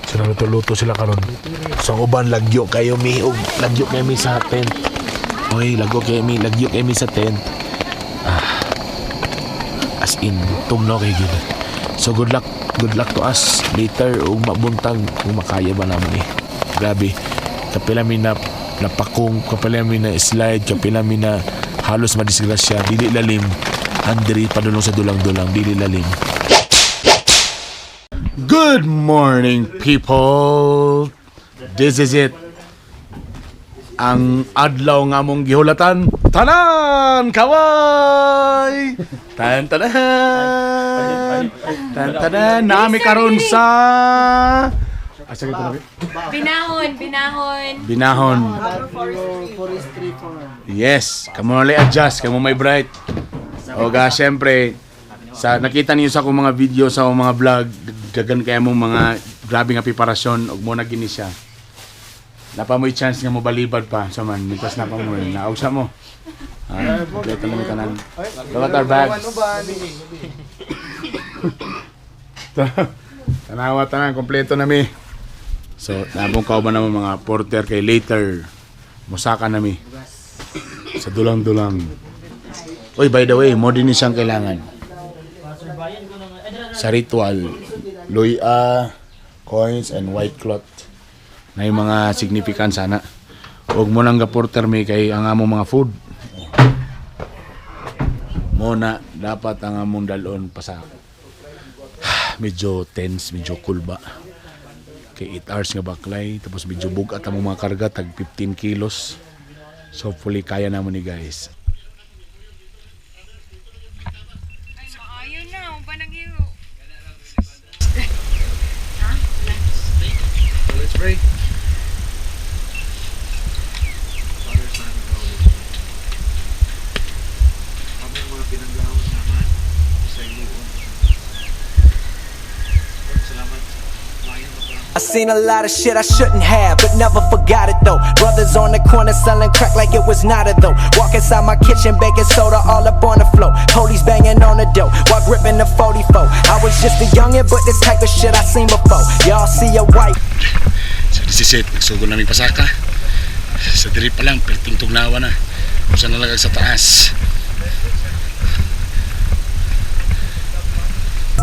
So nagluto sila karon. So ang uban lagyo kayo mi og lagyo kayo mi sa tent. Oy, lagyo kayo mi sa tent. As in gutom no kay gid. So good luck to us later ug mabuntag kung makaya ba naman eh. Grabe. Kapila mi na napakong, kapila mi na slide, kapila mi na halos madisgrasya, dili lalim. Andri padulong sa dulang-dulang, dili lalim. Good morning, people. This is it. Ang adlaw nga mong gihulatan. Tanan! Kaway! Tan-tanan! Tan-tanan! Nami karon sa... Asa ka ito Binahon. Forestry farm. Yes. Kamu na adjust. Kamu may bright. O ga, syempre, sa nakita niyo sa akong mga video, sa akong mga vlog, dagan kaya mong mga grabe nga preparasyon, og mo na gini siya. Napa mo'y chance nga mo balibad pa. So man, mitas na pa mo. Naog sa mo. Kompleto na mo tanan. Look at our bags. Tanawa tanan, kompleto na mi. So, nabong kauban naman mga porter kay later. Musaka na mi. Sa dulang-dulang. Oy, by the way, mo din siyang kailangan. Sa ritual, luya, coins, and white cloth. Na yung mga significant sana. Huwag mo nang ga-porter mi kay ang among mga food. Muna, dapat ang among dalon pa sa medyo tense, medyo cool ba. Kay 8 hours nga baklay, tapos medyo bugat ang mga karga, tag 15 kilos. So hopefully kaya naman ni guys. Ay, maayo na. Ang banang iyo. Let's pray. Aming mga pinanggawin naman sa iluon. Salamat sa mayan na parang. I seen a lot of shit I shouldn't have, but never forgot it though. Brothers on the corner selling crack like it was not a though. Walk inside my kitchen, baking soda all up on the floor. Police banging on the door while gripping the 44. I was just a youngin', but this type of shit I seen before. Y'all see a white. So this is it, nagsugod namin pasaka. Sa diri pa lang, perting tugnawa na. Kung saan nalagag sa taas.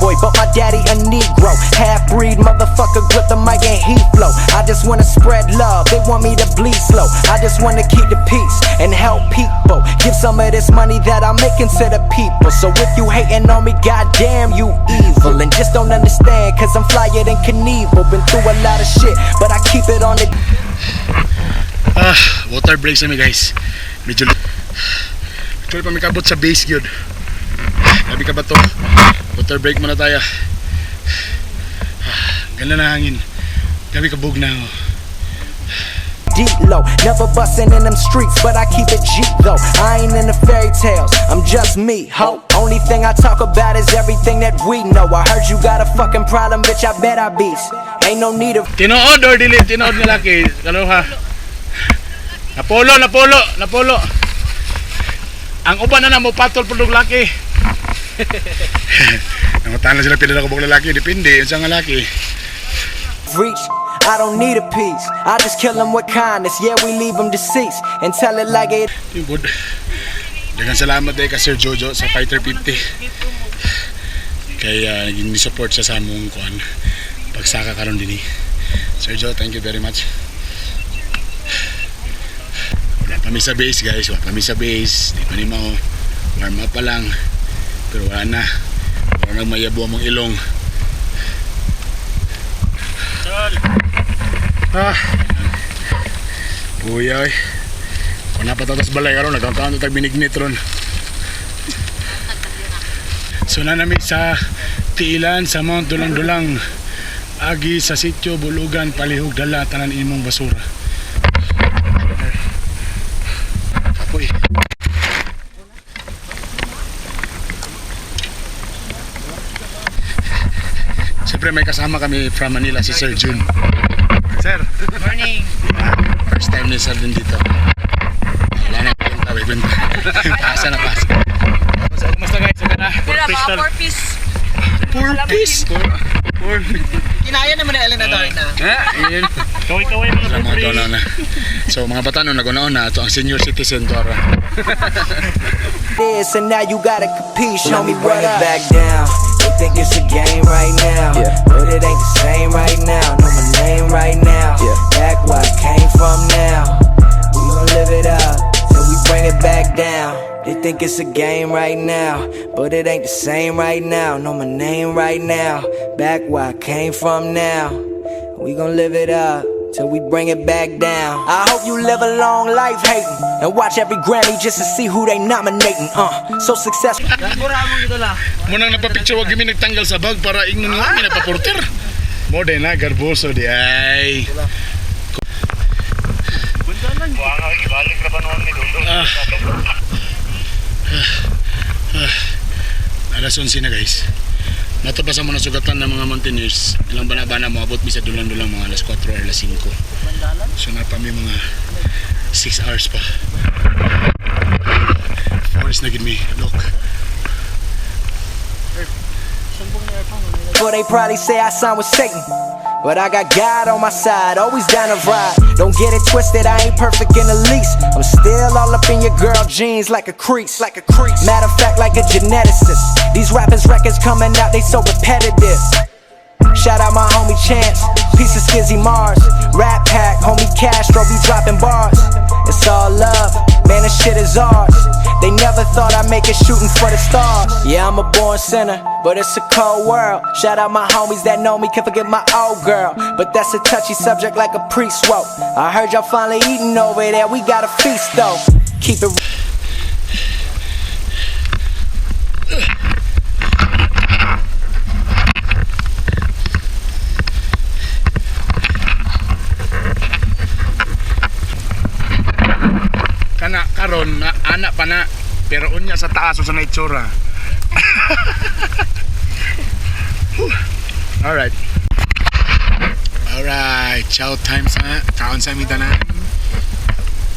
Boy, but my daddy a Negro, half-breed motherfucker, grip the mic and heat flow. I just wanna spread love, they want me to bleed slow. I just wanna keep the peace and help people. Give some of this money that I'm making to the people. So if you hating on me, goddamn you evil. And just don't understand, cause I'm flyer than Knievel. Been through a lot of shit, but I keep it on the... Water breaks na mi guys. Medyo pa may kabot sa base yun. Gabi ka ba to? Water break muna tayo. Ganda na hangin. Gabi kabog na ako. Deep low, never bustin' in them streets, but I keep it G though. I ain't in the fairy tales, I'm just me, ho. Only thing I talk about is everything that we know. I heard you got a fucking problem, bitch, I bet I beast. Ain't no need of... Tinood or dili? Tinood nga laki. Ano ha? Napolo. Ang uban na mo patol pulog laki. Nangutan na sila pila na kubog lalaki. Depende, yun sa nga laki. Reach, I don't need a piece. I just kill them with kindness. Yeah, we leave them deceased and tell it like it. Yung good. Dagang salamat dahil ka Sir Jojo sa Fighter 50. Kaya naging support siya sa among kuhan. Pagsaka karon din eh. Sir Jojo, thank you very much. Wala pa mi sa base guys. Wala pa mi sa base. Di pa ni mao. Warm up pa lang. Pero wala na. Wala nang mayabo mong ilong. Uy. Kung napatatas balay karon nagkakaroon tag binignit ron. So na namin sa Tiilan sa Mount Dulang-Dulang. Agi sa sitio Bulugan palihog dala tanan imong basura. Kapoy. Siyempre may kasama kami from Manila si Sir Jun. Sir, Good morning. first time ni Sir din dito. Wala na kwenta. Pasa na pasa. Kumusta guys? Okay na? Pero mga 4 piece. 4 piece? Kinaya naman ni Elena Darna. Ayun. Kaway-kaway mga Sa mga pre. doon na. So mga bata no nagunaon na ito ang senior citizen to ara. This and now you gotta compete. Show me what up. Back down. They think it's a game right now, but it ain't the same right now. Know my name right now. Back where I came from now. We gon' live it up till we bring it back down. They think it's a game right now, but it ain't the same right now. Know my name right now. Back where I came from now. We gon' live it up till we bring it back down. I hope you live a long life hating and watch every Grammy just to see who they nominating. So successful. Munang napapicture wag gimi nagtanggal sa bag para ingnon nga mi napaporter. Mo din na garboso di ay. Buwang ang ibalik na ba noon ni Dudong? Alas 11 na guys. Natapasa mo na sugatan ng mga mountaineers. Ilang bana-bana mo abot bisa dulang-dulang mga alas 4 or alas 5. So na pa may mga 6 hours pa. Forest na gid mi. Look. Well, they probably say I signed with Satan, but I got God on my side, always down to ride. Don't get it twisted, I ain't perfect in the least. I'm still all up in your girl jeans like a crease. Matter of fact, like a geneticist. These rappers' records coming out, they so repetitive. Shout out my homie Chance, piece of Skizzy Mars. Rap Pack, homie Castro be dropping bars. It's all love, man, this shit is ours. They never thought I'd make it shooting for the stars. Yeah, I'm a born sinner, but it's a cold world. Shout out my homies that know me, can't forget my old girl. But that's a touchy subject like a priest woke. I heard y'all finally eating over there, we got a feast though. Keep it Kana karon na anak pa na pero unya sa taas o sa naitsura. Alright. Alright, chow time sa kaon sa mida na.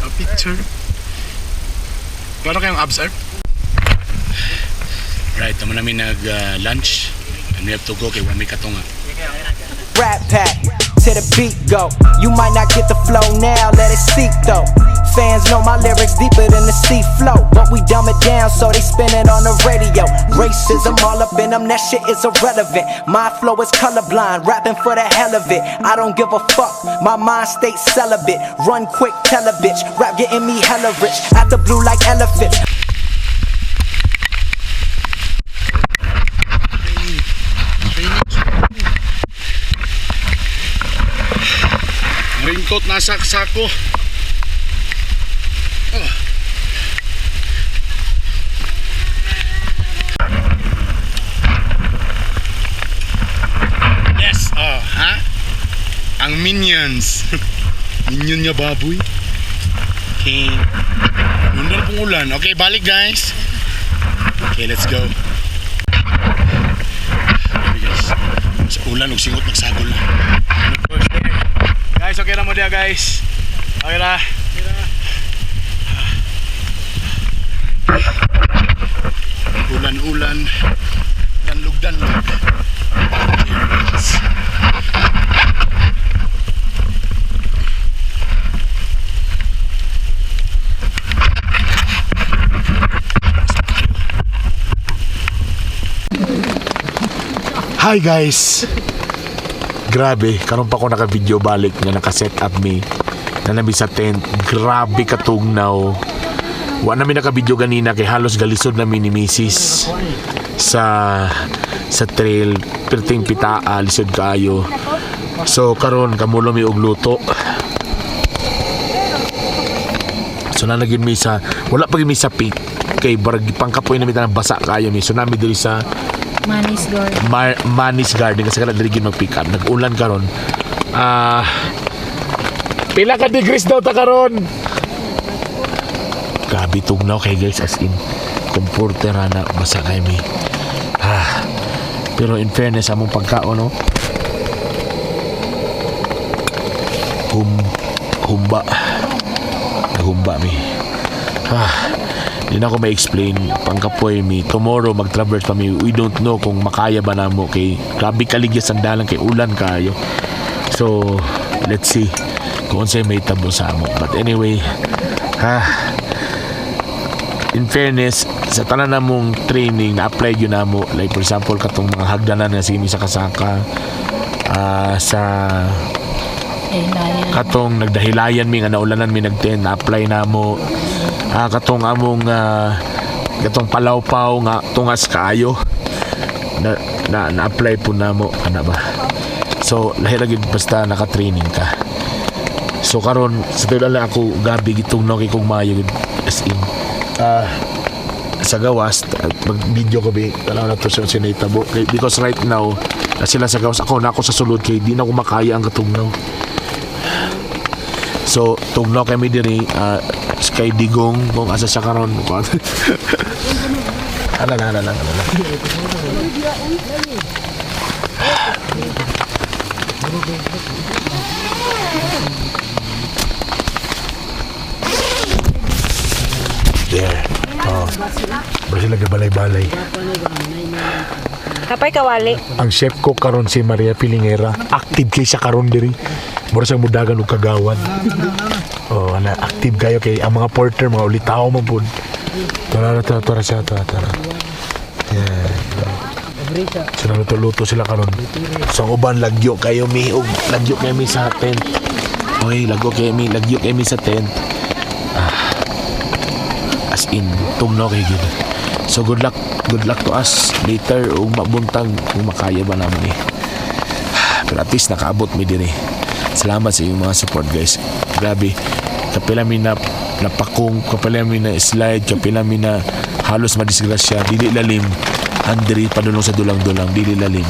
A picture. Klaro kayong abs, sir? Right, tama namin nag-lunch. And we have to go kay Wami Katonga. Rap Pack, to the beat go. You might not get the flow now, let it seep though. Fans know my lyrics deeper than the sea flow, but we dumb it down so they spin it on the radio. Racism all up in them, that shit is irrelevant. My flow is colorblind, rapping for the hell of it. I don't give a fuck, my mind stays celibate. Run quick, tell a bitch, rap getting me hella rich. At the blue like elephants. Raincoat nasa sako. Yes, ha? Ang Minions. Minion niya baboy. Okay. Nandun pong ulan. Okay, balik guys. Okay, let's go. Okay guys. Sa ulan, singot nagsagol na. Guys, okay na mo dia guys. Okay na. Ulan-ulan. Danlog-danlog. Hi guys. Grabe, karon pa ko naka-video balik nga naka-set up me na nabi sa tent. Grabe katugnaw. Wa namin naka-video ganina kay halos galisod namin ni Mrs. sa trail, perting pitaa, lisod kaayo. So karon kamulo mi og luto. So nalagin mi sa wala pa mi sa peak kay barag pangkapoy na mi tanang basa kaayo mi. So nami diri sa Manis Garden. Manis Garden kasi kada diri gyud mag-pick up. Nag-ulan karon. Pila ka degrees daw ta karon? Grabe tugnaw kay guys, as in comforter na basa kay mi. Pero in fairness among pagkaon no. Humba mi. Di na ako ma-explain. Pangkapoy mi, tomorrow mag-traverse pa mi. We don't know kung makaya ba na mo. Kay grabe kaligya ang dalan kay ulan kayo. So, let's see kung sa'yo may tabo sa mo. But anyway, in fairness, sa tanan na mong training, na-apply yun na mo. Like for example, katong mga hagdanan nga sige sa kasaka, sa katong nagdahilayan mi nga naulanan mi nagten, na-apply na mo. Katong among katong palawpaw nga tungas kaayo, na-apply po na mo. Ano ba? So, lahi lagi basta naka-training ka. So, karon sa tuloy lang ako gabi gitong no kay kong mayo as in. Sa gawas mag-video ko ba talaw na to sa sinitabo because right now na sila sa gawas ako na ako sa sulod kay di na ko makaya ang katugnaw. So tugnaw kami diri kay Digong kung asa siya karon. Ala. There. Bro sila gabalay-balay. Kapay kawali. Ang chef ko karon si Maria Pilingera. Active kay siya karon diri. Mura sa mudagan og kagawan. Active kayo kay ang mga porter mga ulitaw man pud. Tara. Yeah. So luto sila karon. So ang uban lagyo kayo mi og lagyo kay mi sa tent. Okay, lagyo kay mi sa tent. As in tugnaw kay gid. So good luck to us later ug mabuntag kung makaya ba naman eh. Pero at least nakaabot mi diri. Salamat sa inyong mga support guys. Grabe. Kapila mi na napakong, kapila mi na slide, kapila mi na halos madisgrasya, dili lalim. Andiri padulong sa dulang-dulang, dili lalim.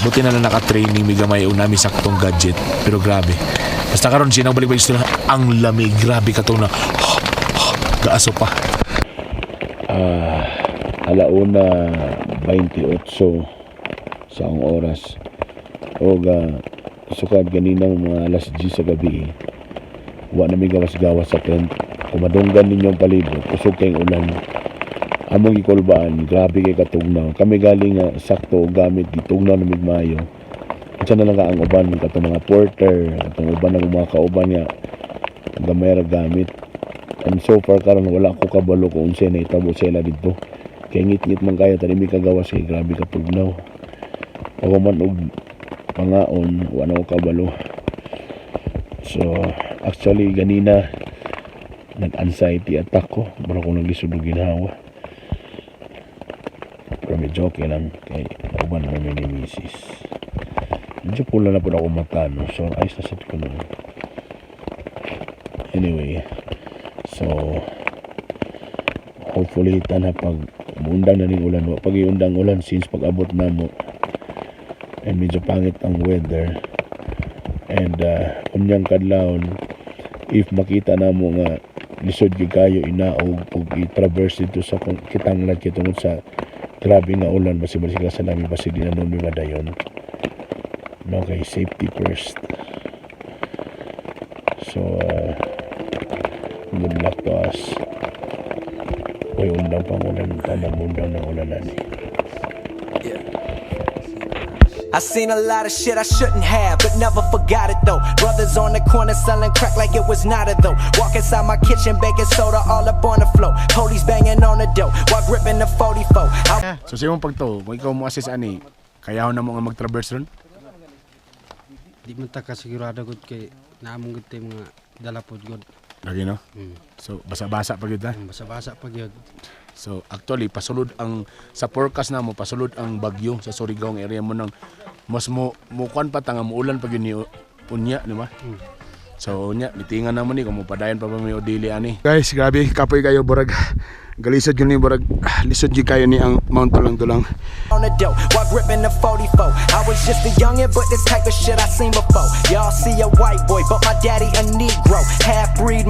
Buti na lang naka-training mi gamay og nami saktong gadget. Pero grabe. Basta karon sinang balik-balik sila ang lamig, grabe katong na gaaso pa. Alauna 28 sa ang oras. O sukad ganinang mga alas 10 sa gabi. Wa na may gawas-gawas sa tent. Kumadunggan ninyong palibot. Usog kayong ulan. Among gikulbaan, grabe kay katugnaw. Kami galing sakto gamit gitugnaw na migmayo. Unsa na lang ang uban katong mga porter, katong uban ng mga kauban nga gamay ra gamit. And so far karon wala ko kabalo kung unsay na itabo sila dito. Kay ngit-ngit man kayo tani mi kagawas kay grabe katugnaw. Ako man og pangaon wala ko kabalo. So actually ganina nag-anxiety attack ko para ko naglisod og ginhawa. Pero medyo okay lang kay uban na may ni misis. Medyo pula na po ako matano. So ayos na sa ko nun. Anyway, so hopefully tana pag muundang na ning ulan, pag iundang ulan since pag abot na mo and medyo pangit ang weather and unyang kadlawon if makita na mo nga lisod gyud kayo inaog ug i-traverse dito sa kitanglan kitungod sa grabe nga ulan basi sila sa lami basi di na nun may madayon. Okay, safety first. So good luck to us. Uy, undang pang ulan, tanang undang ng ulanan eh. I seen a lot of shit I shouldn't have, but never forgot it though. Brothers on the corner selling crack like it was not a though. Walk inside my kitchen, baking soda all up on the floor. Police banging on the door while gripping the 44. So sa imong pagto, kung ikaw mo assist ani, kayaw na mo nga mag-traverse ron? Di man ta kasigurado gud kay naamong gud tay mga dala pod gud. Lagi no? So basa-basa pa gyud ha. Basa-basa pa gyud. So actually pasulod ang sa forecast na mo pasulod ang bagyo sa Surigao ang area mo nang mas mo kuan pa tanga muulan pag yun ni unya, di ba? So unya mitingan na mo ni kung padayon pa ba may odili ani. Guys, grabe kapoy kayo burag. Galisod yun ni burag. Lisod yun kayo ni ang Mount Tulang-Tulang. On the dough while gripping the 44. I was just a youngin', but this type of shit I seen before. Y'all see a white boy, but my daddy a Negro, half breed.